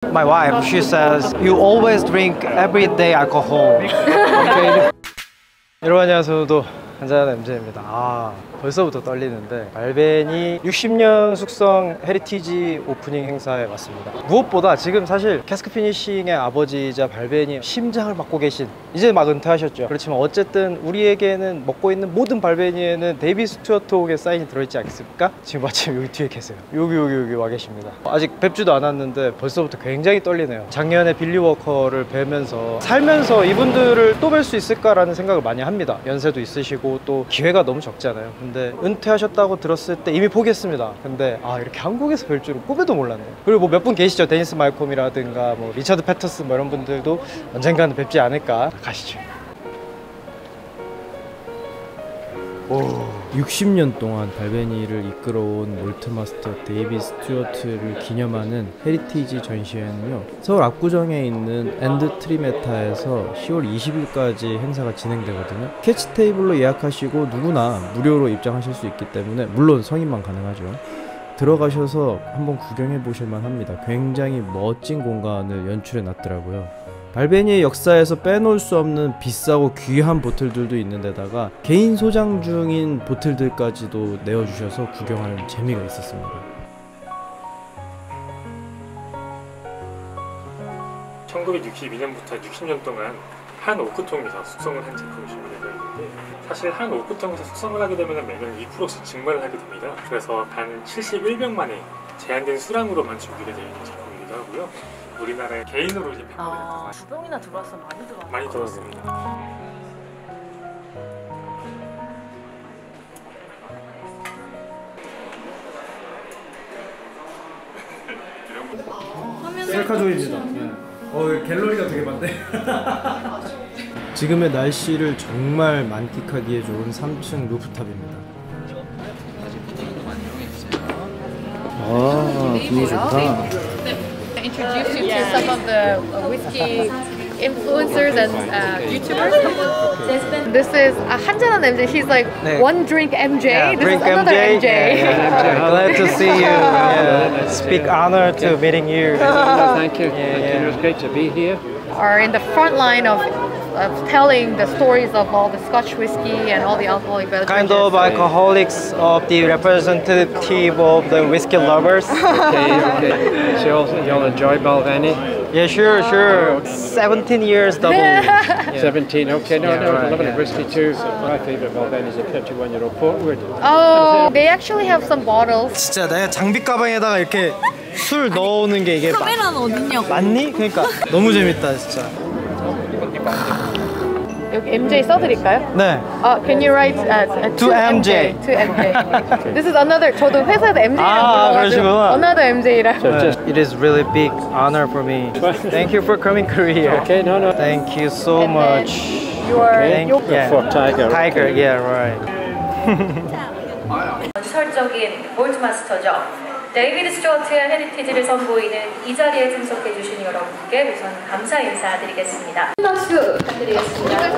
My wife, she says, you always drink everyday alcohol. Okay. 여러분 안녕하세요. 한잔하는 MJ입니다. 벌써부터 떨리는데 발베니 60년 숙성 헤리티지 오프닝 행사에 왔습니다. 무엇보다 지금 사실 캐스크 피니싱의 아버지이자 발베니 심장을 맡고 계신, 이제 막 은퇴하셨죠. 그렇지만 어쨌든 우리에게는 먹고 있는 모든 발베니에는 데이비드스튜어트의 사인이 들어있지 않겠습니까? 지금 마침 여기 뒤에 계세요. 여기 와 계십니다. 아직 뵙지도 않았는데 벌써부터 굉장히 떨리네요. 작년에 빌리 워커를 뵈면서 살면서 이분들을 또 뵐 수 있을까라는 생각을 많이 합니다. 연세도 있으시고 또 기회가 너무 적잖아요. 근데 은퇴하셨다고 들었을 때 이미 포기했습니다. 근데 이렇게 한국에서 뵐 줄은 꿈에도 몰랐네요. 그리고 뭐 몇 분 계시죠. 데니스 말콤이라든가 뭐 리처드 패터슨 뭐 이런 분들도 언젠가는 뵙지 않을까. 가시죠. 60년 동안 발베니를 이끌어온 몰트마스터 데이비드스튜어트를 기념하는 헤리티지 전시회는요, 서울 압구정에 있는 엔드 트리메타에서 10월 20일까지 행사가 진행되거든요. 캐치 테이블로 예약하시고 누구나 무료로 입장하실 수 있기 때문에, 물론 성인만 가능하죠. 들어가셔서 한번 구경해 보실만 합니다. 굉장히 멋진 공간을 연출해 놨더라고요. 발베니의 역사에서 빼놓을 수 없는 비싸고 귀한 보틀들도 있는 데다가 개인 소장 중인 보틀들까지도 내어주셔서 구경하는 재미가 있었습니다. 1962년부터 60년 동안 한 오크통에서 숙성을 한 제품이 준비되어 있는데, 사실 한 오크통에서 숙성을 하게 되면 매년 2%씩 증발을 하게 됩니다. 그래서 단 71병 만에 제한된 수량으로만 준비가 되어 있는 제품이기도 하고요. 우리나라에 개인으로 이제 판매를 두 병이나 들어왔으면 많이 들어왔습니다. 셀카조입니다. 갤러리가 되게 많네. 지금의 날씨를 정말 만끽하기에 좋은 3층 루프탑입니다. 분위기 좋다. Introduce you to some of the whiskey influencers and YouTubers. This is 한잔한 MJ. He's like one drink MJ. Yeah, this drink is another MJ. Glad to see you. Speak honor to meeting you. Thank you. It was great to be here. Are in the front line of telling the stories of all the Scotch whiskey and all the alcoholic beverages. Kind of alcoholics of the representative of the whiskey lovers. Okay. So you'll enjoy Balvenie? Yeah, sure. 17 years double. Yeah. 17, okay. No, right, loving whiskey too. My favourite Balvenie is a 51-year-old portwood. Oh, they actually have some bottles. 진짜 내가 장비 가방에다가 이렇게 술 넣어오는 게 이게 카메라는 어딨냐고. 맞니? 그러니까 너무 재밌다 진짜. 여기 MJ 써드릴까요? 네. Can you write to MJ? To MJ. This is another. 저도 회사에서 MJ라고 그러시구나. Another MJ라. It is really big honor for me. Thank you for coming Korea. Okay, no. Thank you so much. For Tiger. Tiger, yeah, right. 설적인 몰트마스터죠. 데이비드스튜어트의 헤리티지를 선보이는 이 자리에 참석해주신 여러분께 우선 감사 인사드리겠습니다. 박수 부탁드리겠습니다.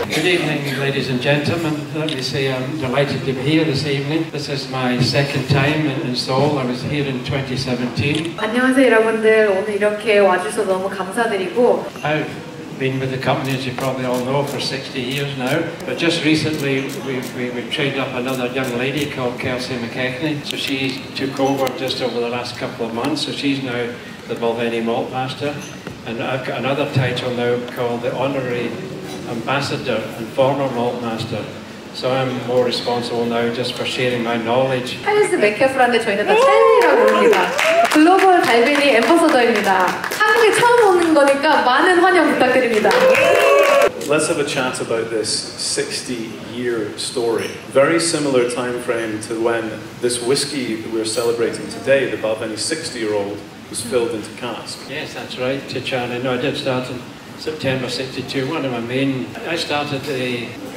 Good evening, ladies and gentlemen. Let me say I'm delighted to be here this evening. This is my second time in Seoul. I was here in 2017. 안녕하세요 여러분들. 오늘 이렇게 와주셔서 너무 감사드리고. I've been with the company, as you probably all know, for 60 years now. But just recently, we've trained up another young lady called Kelsey McKechnie. So she took over just over the last couple of months. So she's now the Balvenie Malt Master. And I've got another title now called the Honorary Ambassador and Former Malt Master. So I'm more responsible now just for sharing my knowledge. 찰스 맥캐프란데 저희는 다 찰리라고 부릅니다. 글로벌 발베니 앰버서더입니다. 한국에 처음 오는 거니까 많은 환영 부탁드립니다. Let's have a chat about this 60-year story. Very similar time frame to when this whiskey that we're celebrating today, the Balvenie 60-year-old, was filled into cask. Yes, that's right, Charlie. No, I did start in September 62. I started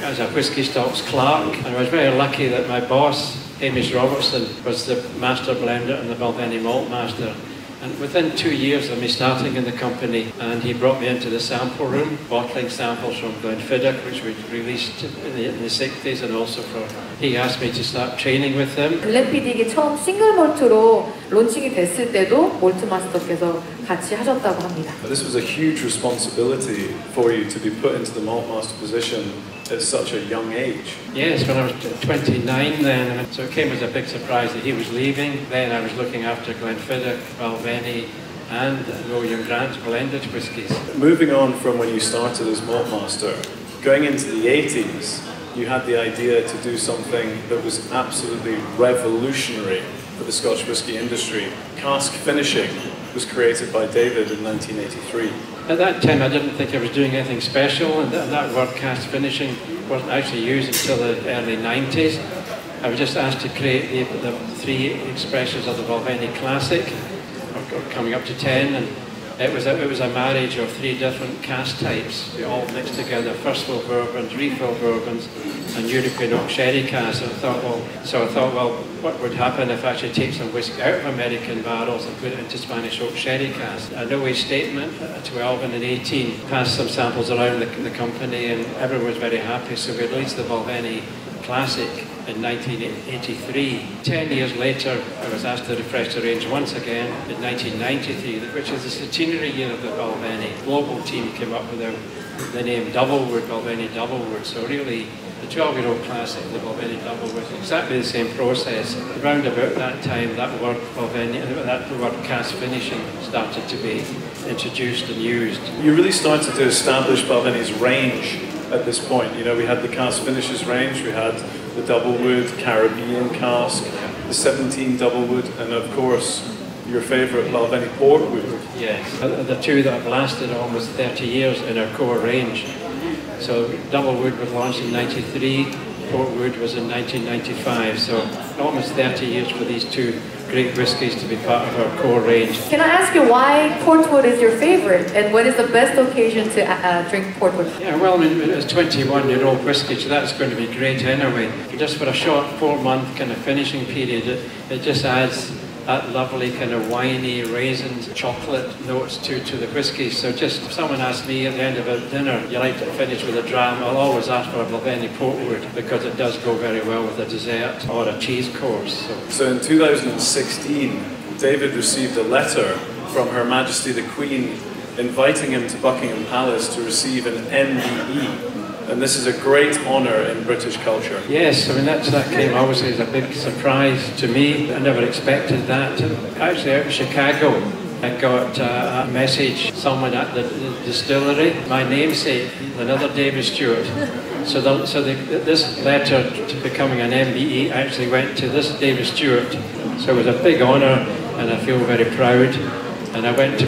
as a whisky stocks clerk, and I was very lucky that my boss, Hamish Robertson, was the master blender and the Balvenie Malt Master. And within 2 years of me starting in the company, and he brought me into the sample room, bottling samples from Glenfiddich, which we released in the 60s, and also he asked me to start training with him. 글렌피딕이 처음 싱글 몰트로 론칭이 됐을 때도 몰트 마스터께서 같이 하셨다고 합니다. This was a huge responsibility for you to be put into the malt master position at such a young age. Yes, when I was 29 then, so it came as a big surprise that he was leaving. Then I was looking after Glenfiddich, Balvenie, and William Grant's blended whiskies. Moving on from when you started as malt master, going into the 80s, you had the idea to do something that was absolutely revolutionary for the Scotch whisky industry. Cask finishing was created by David in 1983. At that time, I didn't think I was doing anything special, and that word cask finishing wasn't actually used until the early 90s. I was just asked to create the 3 expressions of the Balvenie Classic, coming up to 10, and it was a marriage of 3 different cask types, all mixed together: first fill bourbons, refill bourbons, and European oak sherry casks. And I thought, well, what would happen if I actually take some whiskey out of American barrels and put it into Spanish oak sherry casks? A no-way statement at 12 and 18, passed some samples around the company, and everyone was very happy. So we released the Balvenie Classic in 1983. 10 years later, I was asked to refresh the range once again in 1993, which is the centenary year of the Balvenie. Global team came up with the name Doublewood, Balvenie Doublewood. So really, the 12-year-old classic, the Balvenie Doublewood, exactly the same process. Around about that time, that word Balvenie, that word cask finishing started to be introduced and used. You really started to establish Balvenie's range at this point. You know, we had the cask finishes range, we had the Doublewood Caribbean cask, the 17 Doublewood, and of course, your favourite Balvenie Portwood. Yes, the 2 that have lasted almost 30 years in our core range. So Doublewood was launched in 93, Portwood was in 1995, so almost 30 years for these 2 great whiskies to be part of our core range. Can I ask you why Portwood is your favorite, and what is the best occasion to drink Portwood? Yeah, well, I mean, it's 21-year-old whiskey, so that's going to be great anyway. Just for a short 4-month kind of finishing period, it just adds that lovely kind of winey, raisins, chocolate notes to the whiskey. So just if someone asks me at the end of a dinner, you like to finish with a dram, I'll always ask for a Balvenie Portwood because it does go very well with a dessert or a cheese course. So in 2016, David received a letter from Her Majesty the Queen inviting him to Buckingham Palace to receive an MBE. And this is a great honour in British culture. Yes, I mean that came obviously as a big surprise to me. I never expected that. Actually out of Chicago, I got a message, someone at the distillery, my namesake, another David-Stewart. So this letter to becoming an MBE actually went to this David-Stewart. So it was a big honour and I feel very proud. And I went to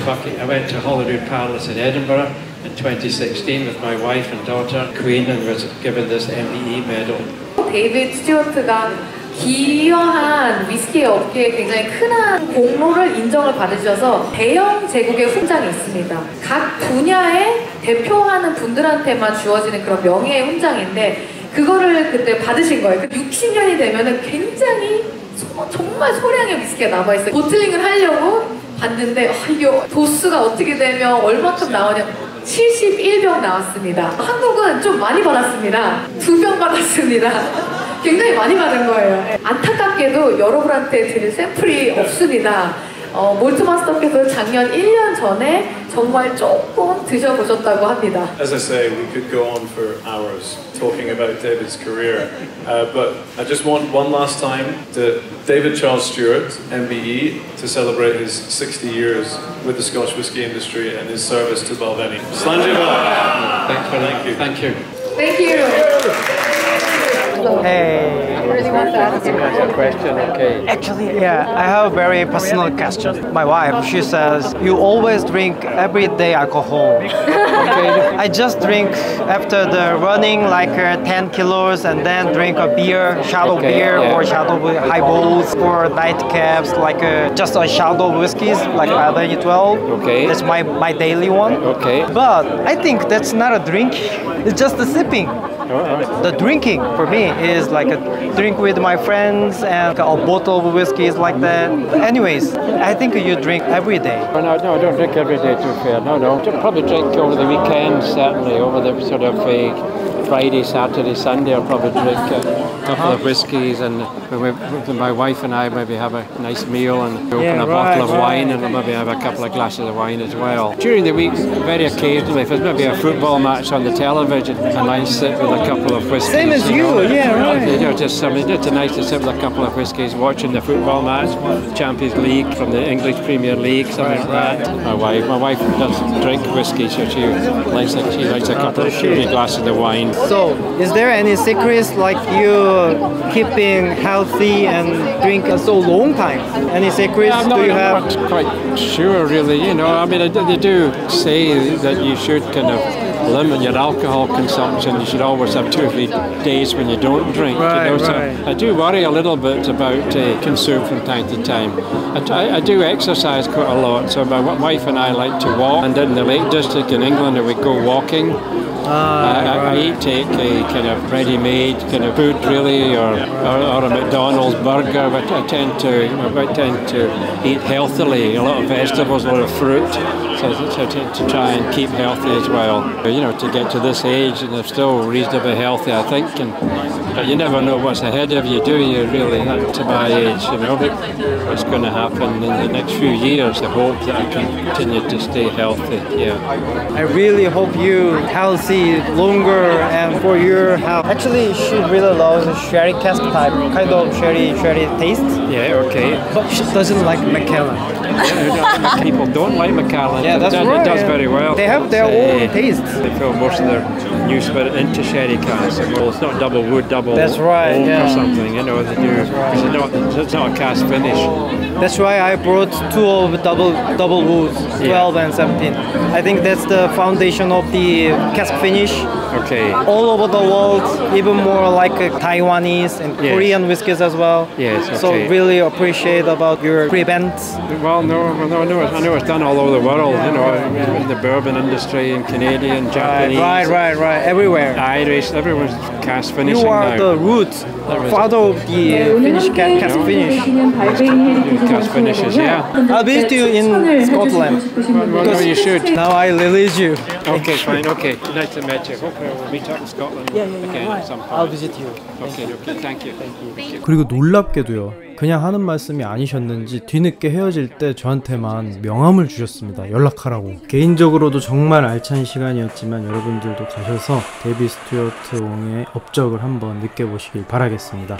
Holyrood Palace in Edinburgh in 2016 with my wife and daughter, Queen, and was given this MBE medal. 데이비드 스튜어트가 기여한 위스키 업계에 굉장히 큰 공로를 인정을 받으셔서 대형 제국의 훈장이 있습니다. 각 분야에 대표하는 분들한테만 주어지는 그런 명예의 훈장인데 그거를 그때 받으신 거예요. 60년이 되면은 굉장히 정말 소량의 위스키가 남아있어요. 보틀링을 하려고 봤는데 이게 도수가 어떻게 되면 얼마큼 나오냐 71병 나왔습니다. 한국은 좀 많이 받았습니다. 2병 받았습니다. 굉장히 많이 받은 거예요. 안타깝게도 여러분한테 드릴 샘플이 없습니다. 몰트 마스터께서 작년 1년 전에 정말 조금 드셔보셨다고 합니다. As I say, we could go on for hours talking about David's career, but I just want one last time to David Charles Stewart, MBE, to celebrate his 60 years with the Scotch whisky industry and his service to Balvenie. Slàinte. Thank you. Thank you. Thank you. Hey. I really want to ask you a question, okay. Actually, yeah, I have a very personal question. My wife, she says, you always drink everyday alcohol. Okay. I just drink after the running like 10 kilos and then drink a beer, shadow beer or shadow highballs or nightcaps, like just a shadow whiskeys like Balvenie 12. Okay. That's my daily one. Okay. But I think that's not a drink. It's just a sipping. The drinking for me is like a drink with my friends and a bottle of whiskey like that. Anyways, I think you drink every day. No, I don't drink every day, to be fair. No. Probably drink over the weekend, certainly, over the sort of Friday, Saturday, Sunday, I'll probably drink a couple of whiskies, and my wife and I maybe have a nice meal and open a bottle of wine, and maybe have a couple of glasses of wine as well. During the week, very occasionally, if there's maybe a football match on the television, I might sit with a couple of whiskies. Same as you, right. Just nice to sit with a couple of whiskies, watching the football match, Champions League from the English Premier League, something like that. My wife doesn't drink whiskey, so she likes a couple of glasses of wine. So, is there any secrets like you keeping healthy and drink so long time? Any secrets do you have? I'm not quite sure, really. You know, I mean, they do say that you should kind of limit your alcohol consumption. You should always have 2 or 3 days when you don't drink. Right, you know? So right. I do worry a little bit about consume from time to time. I do exercise quite a lot. So my wife and I like to walk, and in the Lake District in England, we go walking. I take a kind of ready-made kind of food, really, or a McDonald's burger. But I tend to eat healthily. A lot of vegetables, a lot of fruit, so to try and keep healthy as well. You know, to get to this age, and they're still reasonably healthy, I think. But you never know what's ahead of you, do you? Really, to my age, you know, what's going to happen in the next few years. I hope that I can continue to stay healthy. Yeah. I really hope you healthy longer and for your health. Actually, she really loves sherry cask type, kind of sherry taste. Yeah, okay. But she doesn't like Macallan. People don't like Macallan. Yeah, that's right. It does very well. They have their own taste. They fill most of their new spirit into sherry casks. Well, it's not double wood, double That's right, oak yeah. or something. You know, they do. It's not a cask finish. That's why I brought 2 of double woods, 12 and 17. I think that's the foundation of the cask finish. Okay. All over the world, even more like Taiwanese and Korean whiskies as well. Yes, okay. So really appreciate about your prevents. Well, no, I know it's done all over the world. You know, in the bourbon industry, and Canadian, Japanese, Right, everywhere. Irish, everyone's cask finishing You are now. the root, father of the Finnish cask finish. Cask finishes, yeah. I'll visit you in Scotland. Well, no, you should. Now I release you. Okay, fine. Okay, nice to meet you. Hopefully we'll meet up in Scotland again at some point. I'll visit you. Okay, thank you. 그리고 놀랍게도요, 그냥 하는 말씀이 아니셨는지 뒤늦게 헤어질 때 저한테만 명함을 주셨습니다. 연락하라고. 개인적으로도 정말 알찬 시간이었지만 여러분들도 가셔서 데이비드스튜어트 옹의 업적을 한번 느껴보시길 바라겠습니다.